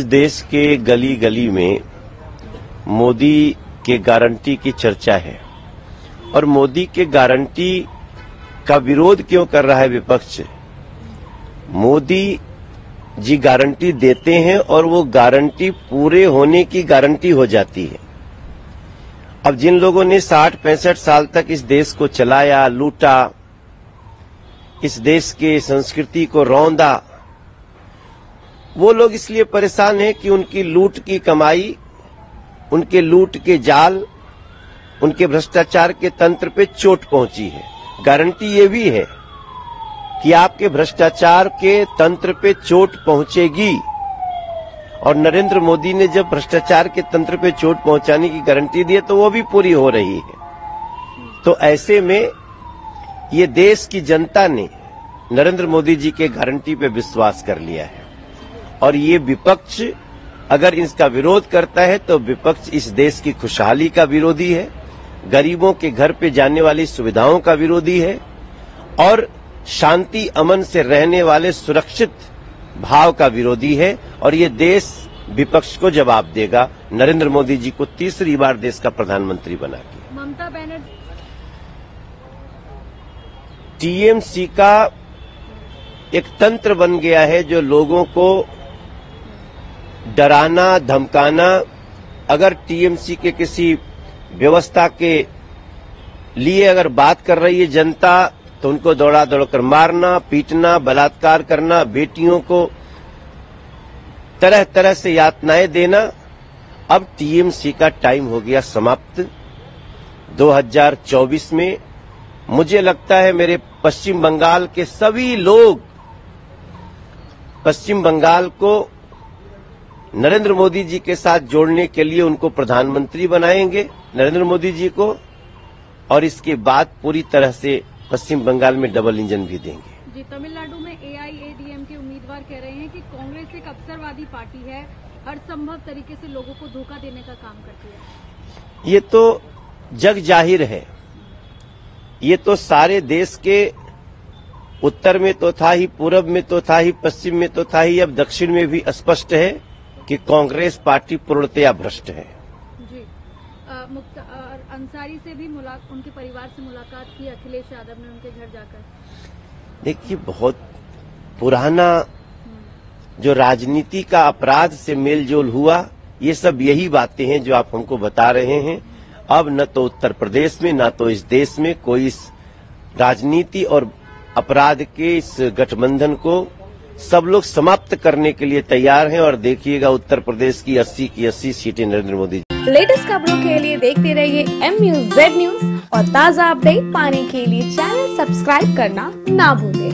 देश के गली गली में मोदी के गारंटी की चर्चा है और मोदी के गारंटी का विरोध क्यों कर रहा है विपक्ष। मोदी जी गारंटी देते हैं और वो गारंटी पूरे होने की गारंटी हो जाती है। अब जिन लोगों ने 60-65 साल तक इस देश को चलाया, लूटा, इस देश के संस्कृति को रौंदा, वो लोग इसलिए परेशान हैं कि उनकी लूट की कमाई, उनके लूट के जाल, उनके भ्रष्टाचार के तंत्र पे चोट पहुंची है। गारंटी ये भी है कि आपके भ्रष्टाचार के तंत्र पे चोट पहुंचेगी और नरेंद्र मोदी ने जब भ्रष्टाचार के तंत्र पे चोट पहुंचाने की गारंटी दी है तो वो भी पूरी हो रही है। तो ऐसे में ये देश की जनता ने नरेंद्र मोदी जी के गारंटी पे विश्वास कर लिया है और ये विपक्ष अगर इसका विरोध करता है तो विपक्ष इस देश की खुशहाली का विरोधी है, गरीबों के घर पे जाने वाली सुविधाओं का विरोधी है और शांति अमन से रहने वाले सुरक्षित भाव का विरोधी है। और ये देश विपक्ष को जवाब देगा नरेंद्र मोदी जी को तीसरी बार देश का प्रधानमंत्री बना के। ममता बनर्जी टीएमसी का एक तंत्र बन गया है जो लोगों को डराना, धमकाना। अगर टीएमसी के किसी व्यवस्था के लिए अगर बात कर रही है जनता तो उनको दौड़ा दौड़कर मारना, पीटना, बलात्कार करना, बेटियों को तरह तरह से यातनाएं देना। अब टीएमसी का टाइम हो गया समाप्त। 2024 में मुझे लगता है मेरे पश्चिम बंगाल के सभी लोग पश्चिम बंगाल को नरेंद्र मोदी जी के साथ जोड़ने के लिए उनको प्रधानमंत्री बनाएंगे, नरेंद्र मोदी जी को, और इसके बाद पूरी तरह से पश्चिम बंगाल में डबल इंजन भी देंगे। जी, तमिलनाडु में एआईएडीएमके उम्मीदवार कह रहे हैं कि कांग्रेस एक अवसरवादी पार्टी है, हर संभव तरीके से लोगों को धोखा देने का काम करती है। ये तो जग जाहिर है, ये तो सारे देश के उत्तर में तो था ही, पूरब में तो था ही, पश्चिम में तो था ही, अब दक्षिण में भी स्पष्ट है कि कांग्रेस पार्टी पूर्णतया भ्रष्ट है। जी, अंसारी से भी उनके परिवार से मुलाकात की अखिलेश यादव ने उनके घर जाकर। देखिए, बहुत पुराना जो राजनीति का अपराध से मेलजोल हुआ, ये सब यही बातें हैं जो आप हमको बता रहे हैं। अब न तो उत्तर प्रदेश में न तो इस देश में कोई इस राजनीति और अपराध के इस गठबंधन को सब लोग समाप्त करने के लिए तैयार हैं और देखिएगा उत्तर प्रदेश की 80 की 80 सीटें नरेंद्र मोदी। लेटेस्ट खबरों के लिए देखते रहिए MUZ न्यूज और ताज़ा अपडेट पाने के लिए चैनल सब्सक्राइब करना ना भूलें।